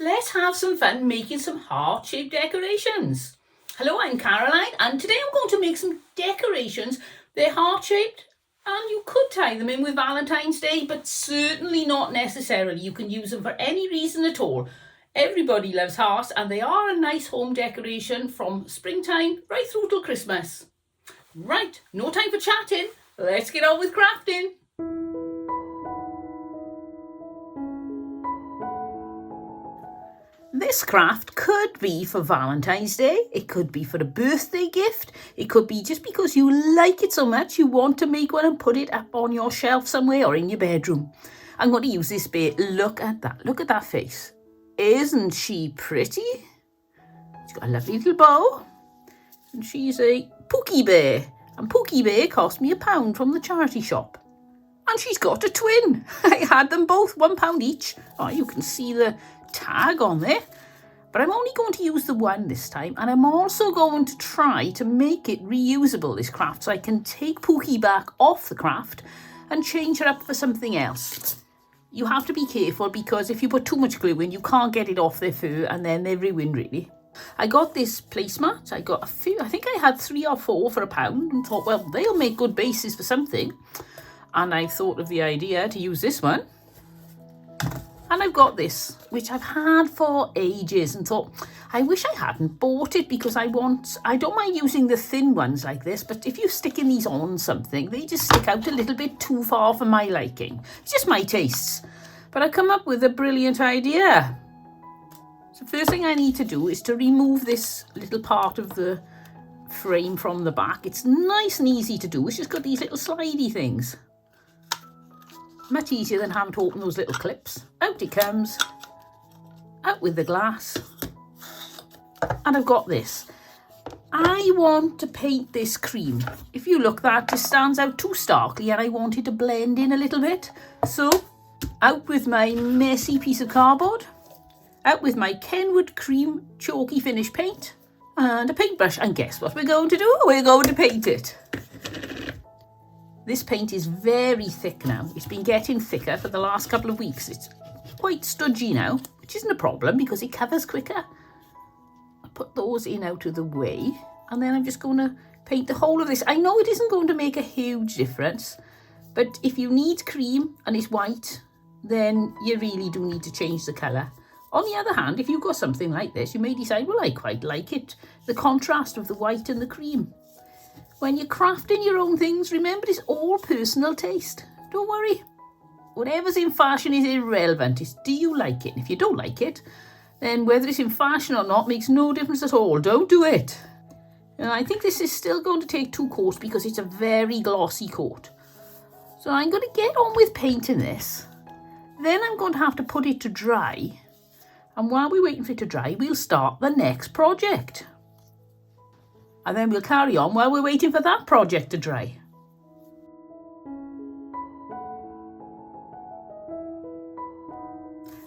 Let's have some fun making some heart-shaped decorations. Hello, I'm Caroline, and today I'm going to make some decorations. They're heart-shaped, and you could tie them in with Valentine's Day, but certainly not necessarily. You can use them for any reason at all. Everybody loves hearts, and they are a nice home decoration from springtime right through till Christmas. Right, no time for chatting. Let's get on with crafting. This craft could be for Valentine's Day, it could be for a birthday gift, it could be just because you like it so much you want to make one and put it up on your shelf somewhere or in your bedroom. I'm going to use this bear. Look at that face. Isn't she pretty? She's got a lovely little bow and she's a Pookie Bear, and Pookie Bear cost me £1 from the charity shop. And she's got a twin. I had them both £1 each. Oh, you can see the tag on there, but I'm only going to use the one this time, and I'm also going to try to make it reusable, this craft, so I can take Pookie back off the craft and change her up for something else. You have to be careful because if you put too much glue in, you can't get it off their fur and then they're ruined really. I got this placemat. I got a few, I think I had 3 or 4 for £1 and thought, well, they'll make good bases for something. And I thought of the idea to use this one. And I've got this, which I've had for ages, and thought, I wish I hadn't bought it because I don't mind using the thin ones like this, but if you're sticking these on something, they just stick out a little bit too far for my liking. It's just my tastes. But I come up with a brilliant idea. So first thing I need to do is to remove this little part of the frame from the back. It's nice and easy to do. It's just got these little slidey things. Much easier than having to open those little clips. Out it comes, out with the glass, and I've got this. I want to paint this cream. If you look, that just stands out too starkly and I want it to blend in a little bit. So out with my messy piece of cardboard, out with my Kenwood Cream Chalky Finish paint and a paintbrush, and guess what we're going to do? We're going to paint it. This paint is very thick now. It's been getting thicker for the last couple of weeks. It's quite studgy now, which isn't a problem because it covers quicker. I'll put those in out of the way, and then I'm just going to paint the whole of this. I know it isn't going to make a huge difference, but if you need cream and it's white, then you really do need to change the colour. On the other hand, if you've got something like this, you may decide, well, I quite like it, the contrast of the white and the cream. When you're crafting your own things, remember it's all personal taste. Don't worry. Whatever's in fashion is irrelevant. It's do you like it? And if you don't like it, then whether it's in fashion or not makes no difference at all. Don't do it. And I think this is still going to take 2 coats because it's a very glossy coat. So I'm going to get on with painting this. Then I'm going to have to put it to dry. And while we're waiting for it to dry, we'll start the next project. And then we'll carry on while we're waiting for that project to dry.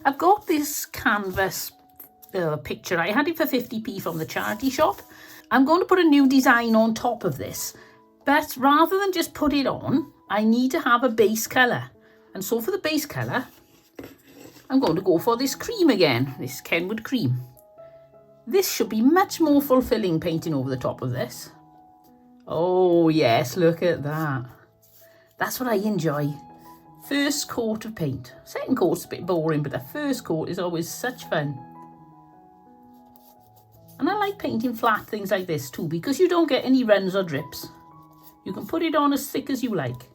I've got this canvas picture. I had it for 50p from the charity shop. I'm going to put a new design on top of this. But rather than just put it on, I need to have a base colour. And so for the base colour, I'm going to go for this cream again, this Kenwood Cream. This should be much more fulfilling painting over the top of this. Oh yes, look at that. That's what I enjoy. First coat of paint. Second coat's a bit boring, but the first coat is always such fun. And I like painting flat things like this too, because you don't get any runs or drips. You can put it on as thick as you like.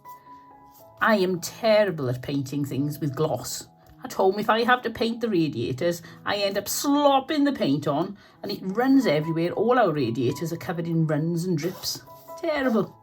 I am terrible at painting things with gloss. At home, if I have to paint the radiators, I end up slopping the paint on and it runs everywhere. All our radiators are covered in runs and drips. Terrible.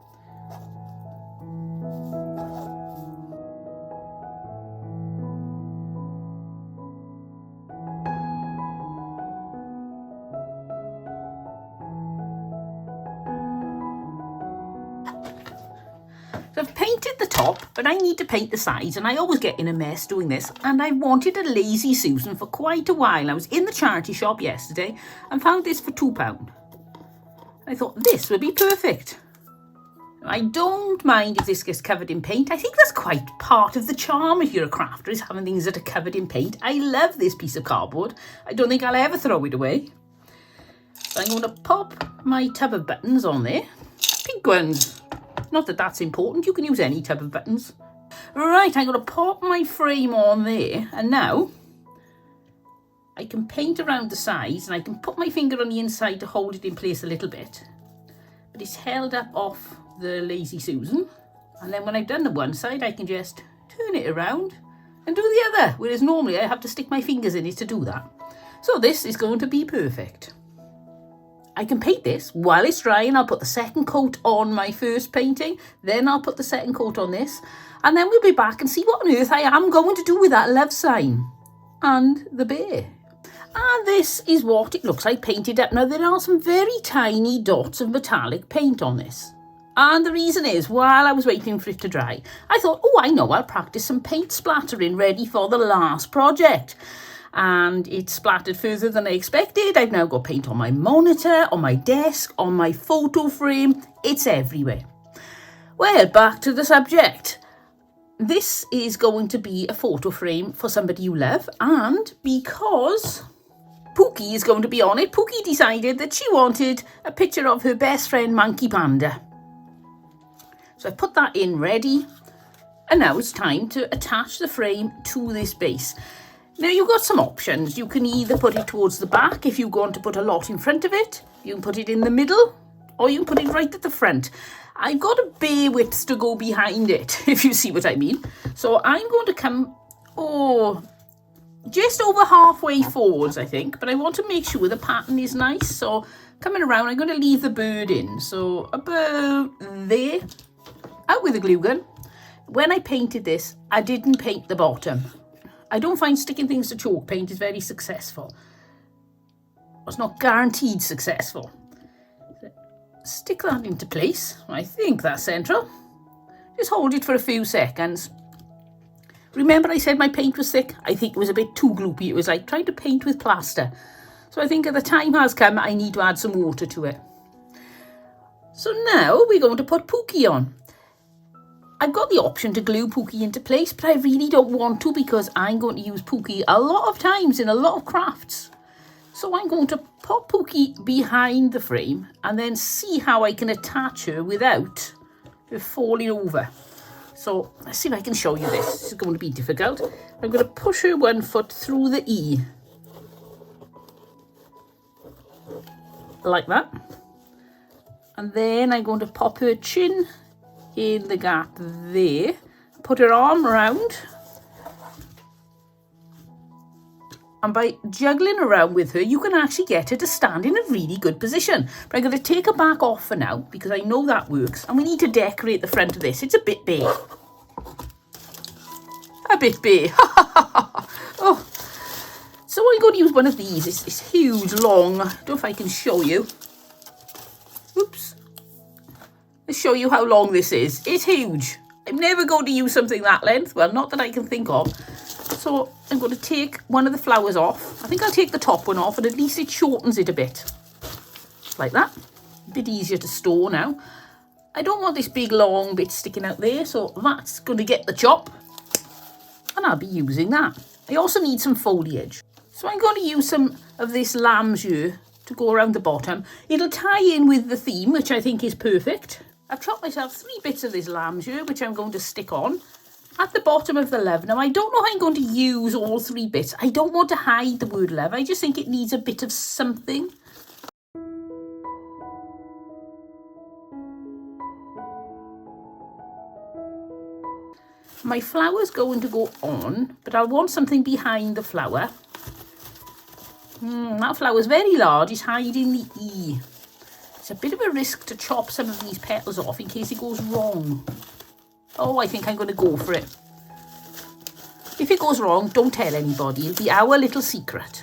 So I've painted the top, but I need to paint the sides, and I always get in a mess doing this, and I wanted a Lazy Susan for quite a while. I was in the charity shop yesterday and found this for £2. I thought this would be perfect. I don't mind if this gets covered in paint. I think that's quite part of the charm if you're a crafter, is having things that are covered in paint. I love this piece of cardboard. I don't think I'll ever throw it away. So I'm going to pop my tub of buttons on there. Pink ones. Not that that's important. You can use any tub of buttons. Right, I'm going to pop my frame on there. And now I can paint around the sides and I can put my finger on the inside to hold it in place a little bit. But it's held up off the Lazy Susan, and then when I've done the one side I can just turn it around and do the other, whereas normally I have to stick my fingers in it to do that. So this is going to be perfect. I can paint this while it's drying. I'll put the second coat on my first painting, then I'll put the second coat on this, and then we'll be back and see what on earth I am going to do with that love sign and the bear. And this is what it looks like painted up. Now there are some very tiny dots of metallic paint on this. And the reason is, while I was waiting for it to dry, I thought, oh, I know, I'll practice some paint splattering ready for the last project. And it splattered further than I expected. I've now got paint on my monitor, on my desk, on my photo frame. It's everywhere. Well, back to the subject. This is going to be a photo frame for somebody you love. And because Pookie is going to be on it, Pookie decided that she wanted a picture of her best friend, Monkey Panda. So I put that in ready, and now it's time to attach the frame to this base. Now you've got some options. You can either put it towards the back if you want to put a lot in front of it. You can put it in the middle, or you can put it right at the front. I've got a bare width to go behind it, if you see what I mean. So I'm going to come, just over halfway forwards, I think. But I want to make sure the pattern is nice. So coming around, I'm going to leave the bird in. So about there. Out with the glue gun. When I painted this, I didn't paint the bottom. I don't find sticking things to chalk paint is very successful. It's not guaranteed successful. Stick that into place. I think that's central. Just hold it for a few seconds. Remember I said my paint was thick? I think it was a bit too gloopy. It was like trying to paint with plaster. So I think the time has come, I need to add some water to it. So now we're going to put Pookie on. I've got the option to glue Pookie into place, but I really don't want to because I'm going to use Pookie a lot of times in a lot of crafts. So I'm going to pop Pookie behind the frame and then see how I can attach her without her falling over. So let's see if I can show you this. This is going to be difficult. I'm going to push her one foot through the E. Like that. And then I'm going to pop her chin in the gap there, put her arm around, and by juggling around with her you can actually get her to stand in a really good position. But I'm going to take her back off for now because I know that works, and we need to decorate the front of this. It's a bit big. A bit big. Oh. So I'm going to use one of these. It's huge, long. I don't know if I can show you. Oops. Let's show you how long this is. It's huge. I'm never going to use something that length. Well, not that I can think of. So I'm going to take one of the flowers off. I think I'll take the top one off, and at least it shortens it a bit. Like that. A bit easier to store now. I don't want this big long bit sticking out there, so that's going to get the chop. And I'll be using that. I also need some foliage. So I'm going to use some of this lamb's jeu to go around the bottom. It'll tie in with the theme, which I think is perfect. I've chopped myself 3 bits of this lamb's jeu, which I'm going to stick on at the bottom of the love. Now, I don't know how I'm going to use all 3 bits. I don't want to hide the word love. I just think it needs a bit of something. My flower's going to go on, but I want something behind the flower. That flower's very large. It's hiding the E. It's a bit of a risk to chop some of these petals off in case it goes wrong. Oh, I think I'm going to go for it. If it goes wrong, don't tell anybody. It'll be our little secret.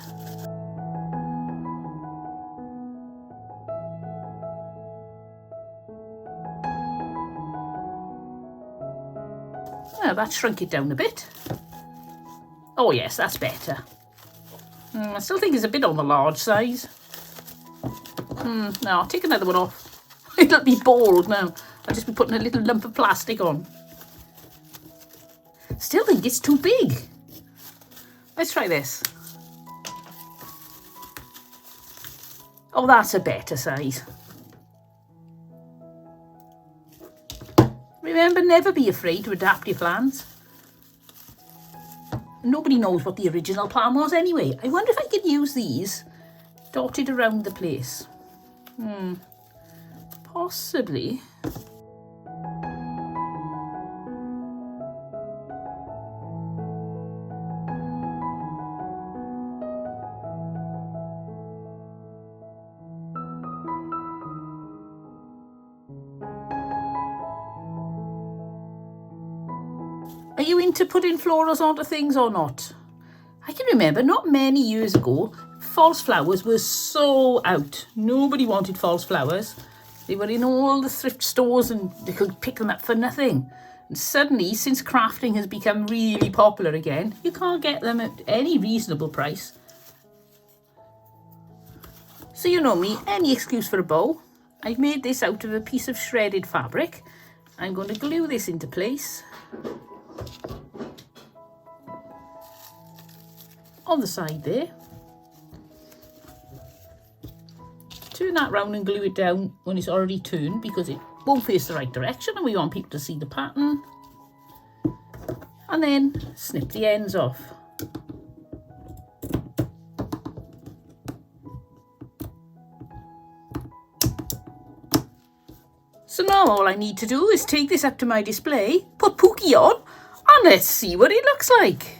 Well, that shrunk it down a bit. Oh yes, that's better. I still think it's a bit on the large size. No, I'll take another one off. It'll be bald now. I'll just be putting a little lump of plastic on. Still think it's too big. Let's try this. Oh, that's a better size. Remember, never be afraid to adapt your plans. Nobody knows what the original plan was anyway. I wonder if I could use these dotted around the place. Possibly. Are you into putting florals onto things or not? I can remember not many years ago, false flowers were so out. Nobody wanted false flowers. They were in all the thrift stores and they could pick them up for nothing. And suddenly, since crafting has become really popular again, you can't get them at any reasonable price. So you know me, any excuse for a bow. I've made this out of a piece of shredded fabric. I'm going to glue this into place. On the side there. Turn that round and glue it down when it's already turned because it won't face the right direction and we want people to see the pattern. And then snip the ends off. So now all I need to do is take this up to my display, put Pookie on, and let's see what it looks like.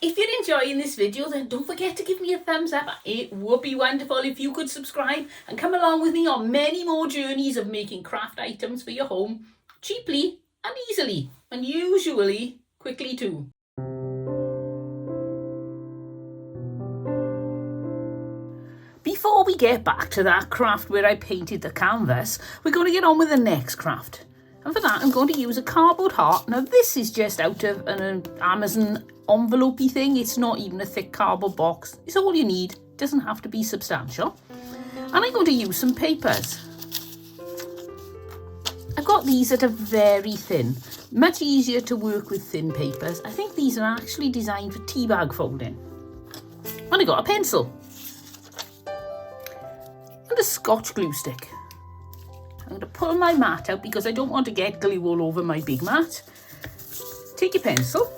If you're enjoying this video, then don't forget to give me a thumbs up. It would be wonderful if you could subscribe and come along with me on many more journeys of making craft items for your home cheaply and easily, and usually quickly too. Before we get back to that craft where I painted the canvas, we're going to get on with the next craft. And for that, I'm going to use a cardboard heart. Now, this is just out of an Amazon envelope-y thing. It's not even a thick cardboard box. It's all you need. It doesn't have to be substantial. And I'm going to use some papers. I've got these that are very thin. Much easier to work with thin papers. I think these are actually designed for tea bag folding. And I got a pencil. And a Scotch glue stick. I'm going to pull my mat out because I don't want to get glue all over my big mat. Take your pencil,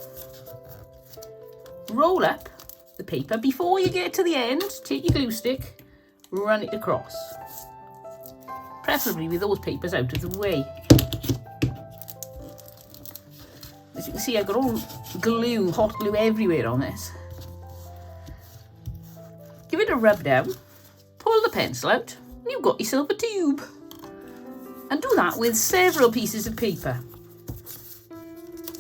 roll up the paper. Before you get to the end, take your glue stick, run it across. Preferably with those papers out of the way. As you can see, I've got all glue, hot glue everywhere on this. Give it a rub down, pull the pencil out, and you've got yourself a tube. And do that with several pieces of paper.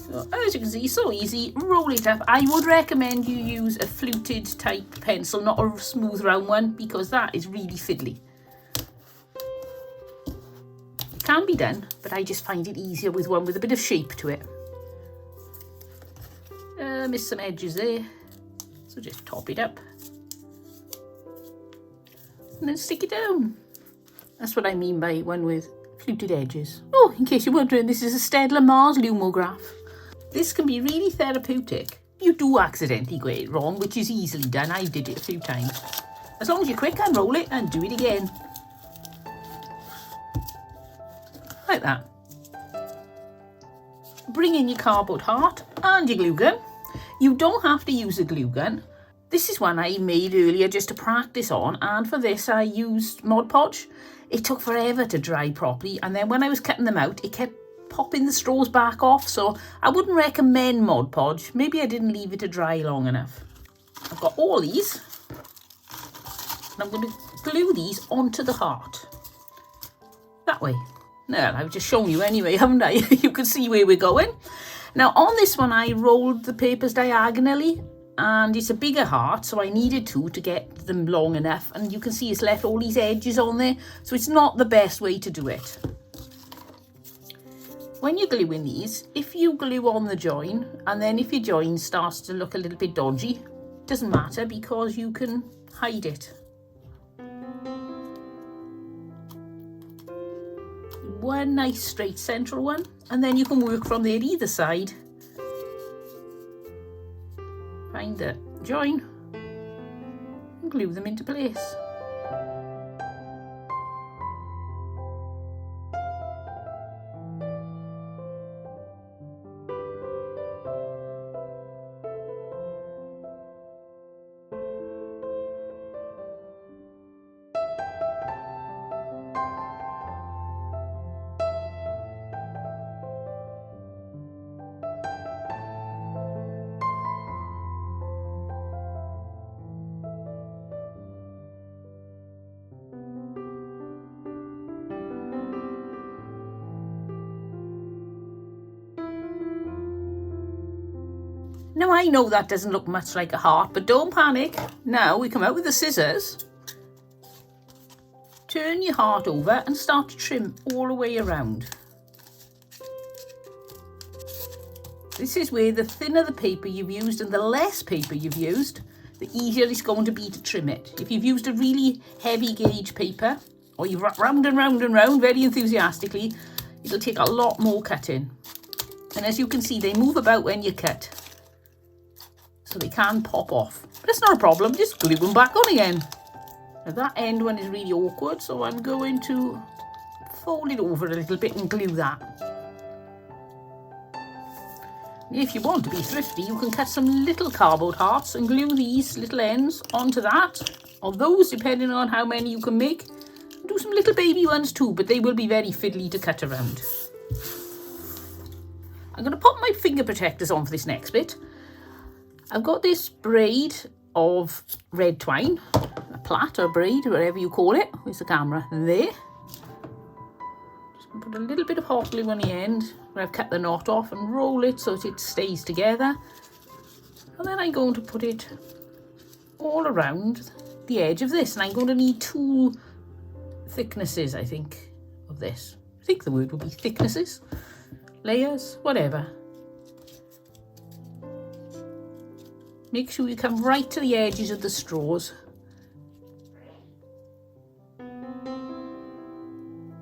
So, as you can see, so easy. Roll it up. I would recommend you use a fluted type pencil, not a smooth round one, because that is really fiddly. It can be done, but I just find it easier with one with a bit of shape to it. Missed some edges there, so just top it up. And then stick it down. That's what I mean by one with fluted edges. Oh, in case you're wondering, this is a Staedtler Mars lumograph. This can be really therapeutic. You do accidentally get it wrong, which is easily done. I did it a few times. As long as you're quick, unroll it and do it again. Like that. Bring in your cardboard heart and your glue gun. You don't have to use a glue gun. This is one I made earlier just to practice on, and for this I used Mod Podge. It took forever to dry properly, and then when I was cutting them out, it kept popping the straws back off, so I wouldn't recommend Mod Podge. Maybe I didn't leave it to dry long enough. I've got all these. And I'm going to glue these onto the heart. That way. Well, I've just shown you anyway, haven't I? You can see where we're going. Now on this one, I rolled the papers diagonally, and it's a bigger heart, so I needed to get them long enough. And you can see it's left all these edges on there, so it's not the best way to do it. When you're gluing these, if you glue on the join, and then if your join starts to look a little bit dodgy, it doesn't matter because you can hide it. One nice straight central one, and then you can work from there either side. Find the join and glue them into place. Now I know that doesn't look much like a heart, but don't panic. Now we come out with the scissors, turn your heart over and start to trim all the way around. This is where the thinner the paper you've used and the less paper you've used, the easier it's going to be to trim it. If you've used a really heavy gauge paper, or you've round and round and round very enthusiastically, it'll take a lot more cutting. And as you can see, they move about when you cut, so they can pop off. But it's not a problem, just glue them back on again. Now that end one is really awkward, so I'm going to fold it over a little bit and glue that. If you want to be thrifty, you can cut some little cardboard hearts and glue these little ends onto that, or those, depending on how many you can make. Do some little baby ones too, but they will be very fiddly to cut around. I'm going to pop my finger protectors on for this next bit. I've got this braid of red twine, a plait or braid, whatever you call it. Where's the camera? There. Just going to put a little bit of hot glue on the end where I've cut the knot off and roll it so that it stays together. And then I'm going to put it all around the edge of this. And I'm going to need 2 thicknesses, I think, of this. I think the word would be thicknesses, layers, whatever. Make sure you come right to the edges of the straws.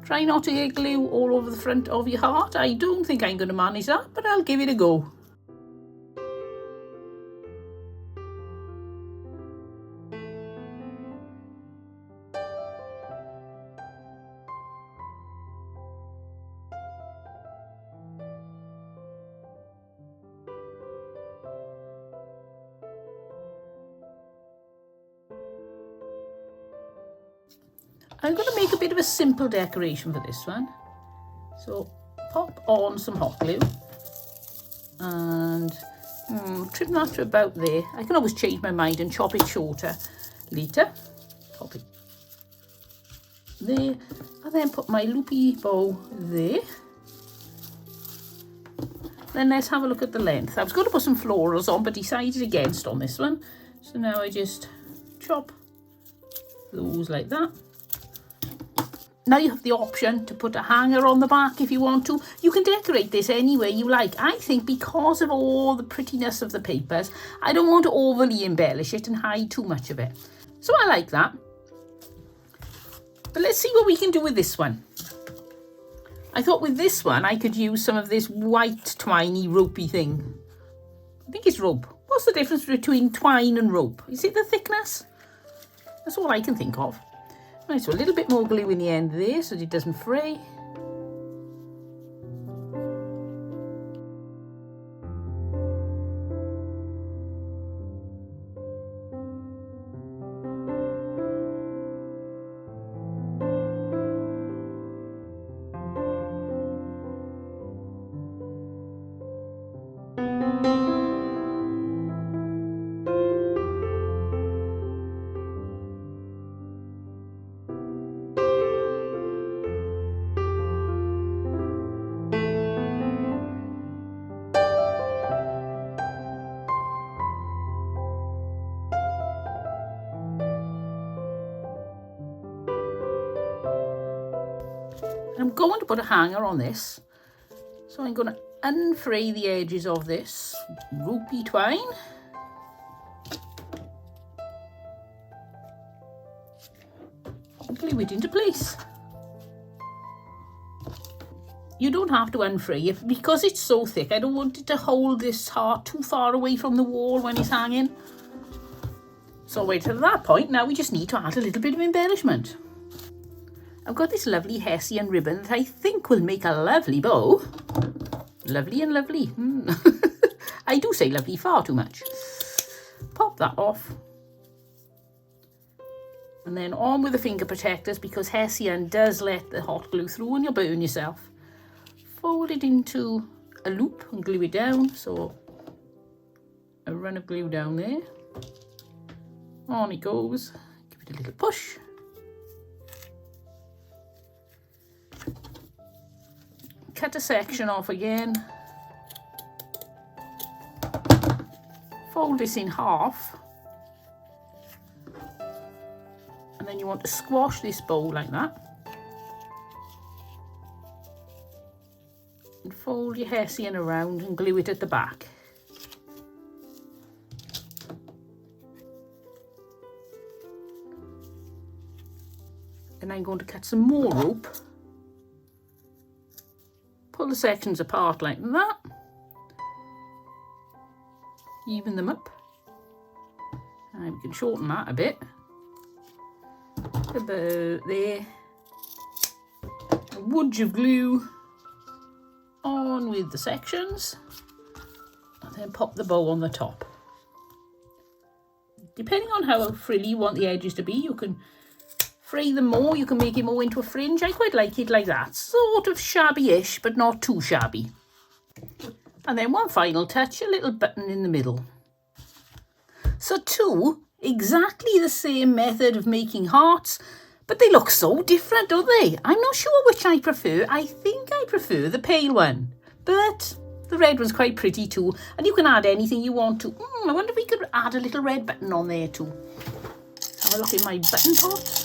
Try not to get glue all over the front of your heart. I don't think I'm going to manage that, but I'll give it a go. I'm going to make a bit of a simple decoration for this one. So pop on some hot glue and trim that to about there. I can always change my mind and chop it shorter later. Pop it there, and then put my loopy bow there. Then let's have a look at the length. I was going to put some florals on, but decided against on this one. So now I just chop those like that. Now you have the option to put a hanger on the back if you want to. You can decorate this any way you like. I think because of all the prettiness of the papers, I don't want to overly embellish it and hide too much of it. So I like that. But let's see what we can do with this one. I thought with this one I could use some of this white twiney ropey thing. I think it's rope. What's the difference between twine and rope? Is it the thickness? That's all I can think of. Right, so a little bit more glue in the end there so that it doesn't fray. I'm going to put a hanger on this. So I'm going to unfray the edges of this ropey twine. And glue it into place. You don't have to unfray it because it's so thick. I don't want it to hold this heart too far away from the wall when it's hanging. So wait till that point. Now we just need to add a little bit of embellishment. I've got this lovely Hessian ribbon that I think will make a lovely bow. Lovely and lovely. I do say lovely far too much. Pop that off. And then on with the finger protectors because Hessian does let the hot glue through and you'll burn yourself. Fold it into a loop and glue it down. So a run of glue down there. On it goes. Give it a little push. Cut a section off again. Fold this in half. And then you want to squash this bow like that. And fold your Hessian around and glue it at the back. Then I'm going to cut some more rope. Pull the sections apart like that. Even them up. And we can shorten that a bit. About there. A wodge of glue on with the sections. And then pop the bow on the top. Depending on how frilly you want the edges to be, you can fray them more, you can make it more into a fringe. I quite like it like that. Sort of shabby-ish, but not too shabby. And then one final touch, a little button in the middle. So two, exactly the same method of making hearts, but they look so different, don't they? I'm not sure which I prefer. I think I prefer the pale one, but the red one's quite pretty too. And you can add anything you want to. I wonder if we could add a little red button on there too. Have a look in my button pot.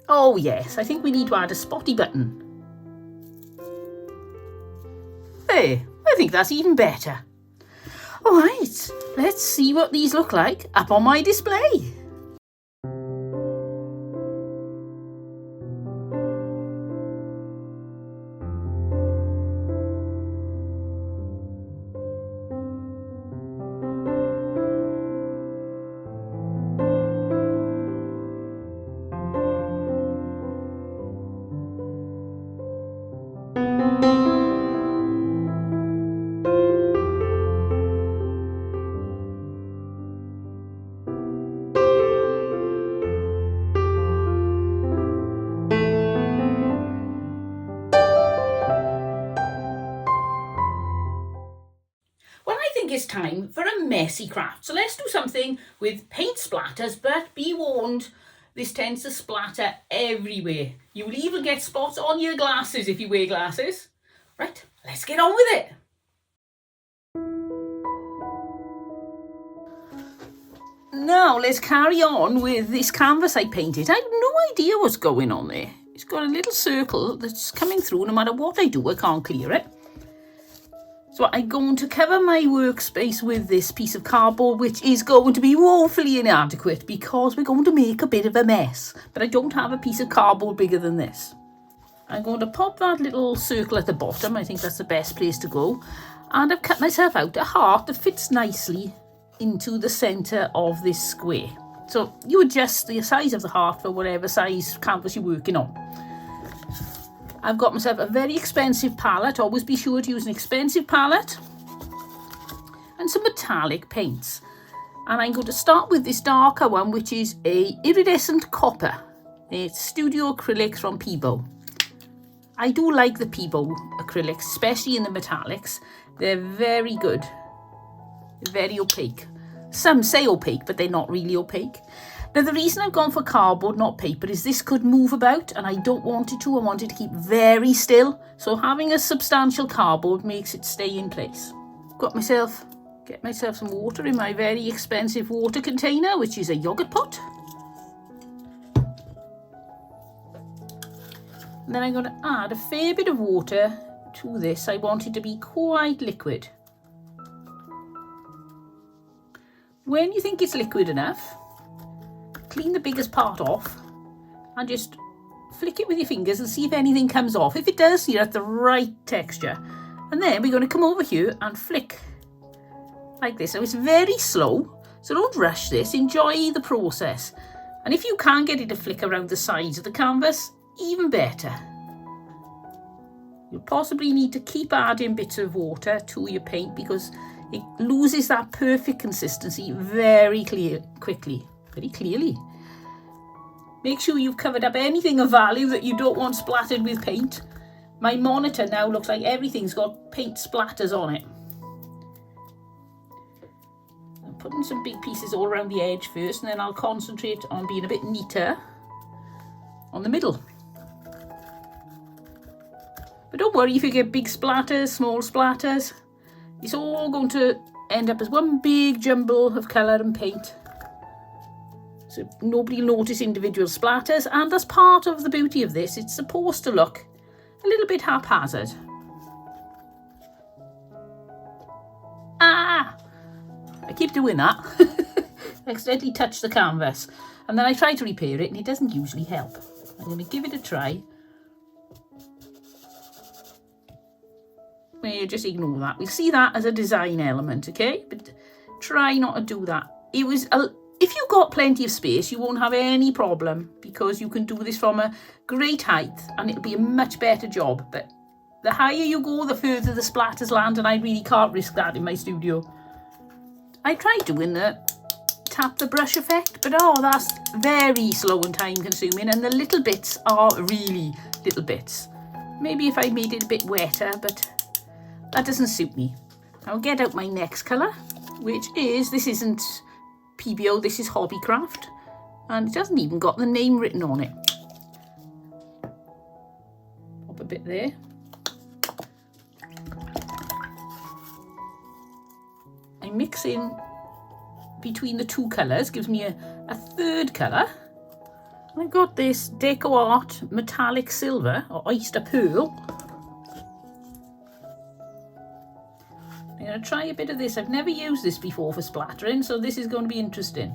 Oh yes, I think we need to add a spotty button. There, I think that's even better. Alright, let's see what these look like up on my display. It's time for a messy craft. So let's do something with paint splatters, but be warned, this tends to splatter everywhere. You will even get spots on your glasses if you wear glasses. Right, let's get on with it. Now let's carry on with this canvas I painted. I have no idea what's going on there. It's got a little circle that's coming through. No matter what I do, I can't clear it. So I'm going to cover my workspace with this piece of cardboard, which is going to be woefully inadequate because we're going to make a bit of a mess. But I don't have a piece of cardboard bigger than this. I'm going to pop that little circle at the bottom. I think that's the best place to go. And I've cut myself out a heart that fits nicely into the centre of this square. So you adjust the size of the heart for whatever size canvas you're working on. I've got myself a very expensive palette. Always be sure to use an expensive palette. And some metallic paints. And I'm going to start with this darker one, which is a iridescent copper. It's Studio Acrylics from Peebo. I do like the Peebo acrylics, especially in the metallics. They're very good. They're very opaque. Some say opaque, but they're not really opaque. Now, the reason I've gone for cardboard, not paper, is this could move about and I don't want it to. I want it to keep very still. So having a substantial cardboard makes it stay in place. Get myself some water in my very expensive water container, which is a yogurt pot. And then I'm going to add a fair bit of water to this. I want it to be quite liquid. When you think it's liquid enough, clean the biggest part off and just flick it with your fingers and see if anything comes off. If it does, you're at the right texture. And then we're going to come over here and flick like this. So it's very slow, so don't rush this. Enjoy the process. And if you can get it to flick around the sides of the canvas, even better. You'll possibly need to keep adding bits of water to your paint because it loses that perfect consistency very quickly. Make sure you've covered up anything of value that you don't want splattered with paint. My monitor now looks like everything's got paint splatters on it. I'm putting some big pieces all around the edge first, and then I'll concentrate on being a bit neater on the middle. But don't worry if you get big splatters, small splatters. It's all going to end up as one big jumble of colour and paint. So nobody will notice individual splatters, and that's part of the beauty of this. It's supposed to look a little bit haphazard. I keep doing that. I accidentally touch the canvas and then I try to repair it and it doesn't usually help. I'm going to give it a try. Just ignore that. We'll see that as a design element, okay? But try not to do that. If you've got plenty of space, you won't have any problem because you can do this from a great height and it'll be a much better job. But the higher you go, the further the splatters land, and I really can't risk that in my studio. I tried doing the tap the brush effect, but that's very slow and time consuming, and the little bits are really little bits. Maybe if I made it a bit wetter, but that doesn't suit me. I'll get out my next colour, which is, this isn't PBO, this is Hobbycraft, and it hasn't even got the name written on it. Pop a bit there. I'm mixing between the two colours, gives me a third colour. I've got this Deco Art Metallic Silver, or Oyster Pearl. I'm going to try a bit of this. I've never used this before for splattering, so this is going to be interesting.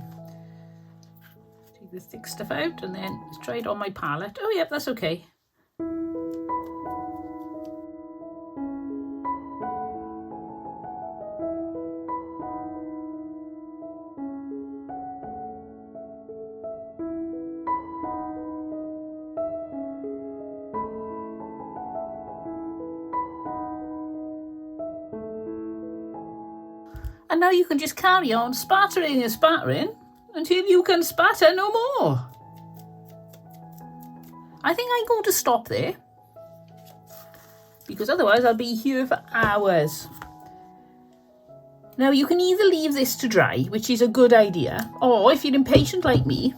Take the thick stuff out and then let's try it on my palette. Oh, yep, that's okay. And now you can just carry on spattering and spattering until you can spatter no more. I think I'm going to stop there because otherwise I'll be here for hours. Now you can either leave this to dry, which is a good idea, or if you're impatient like me,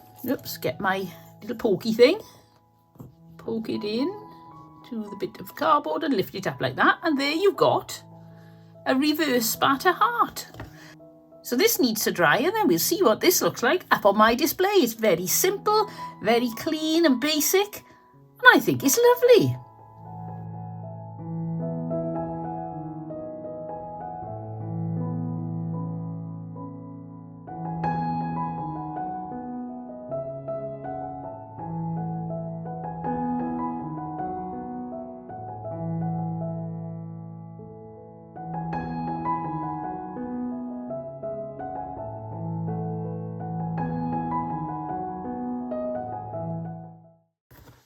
get my little pokey thing, poke it in to the bit of cardboard and lift it up like that, and there you've got a reverse spatter heart. So this needs to dry and then we'll see what this looks like up on my display. It's very simple, very clean and basic, and I think it's lovely.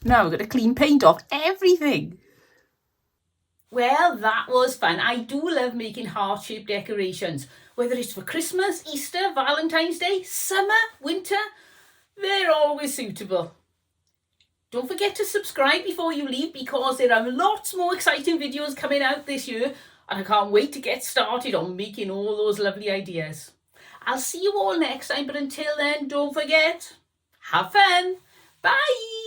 Now I've got to clean paint off everything. Well, that was fun. I do love making heart-shaped decorations, whether it's for Christmas, Easter, Valentine's Day, summer, winter, they're always suitable. Don't forget to subscribe before you leave because there are lots more exciting videos coming out this year and I can't wait to get started on making all those lovely ideas. I'll see you all next time, but until then, don't forget, have fun. Bye.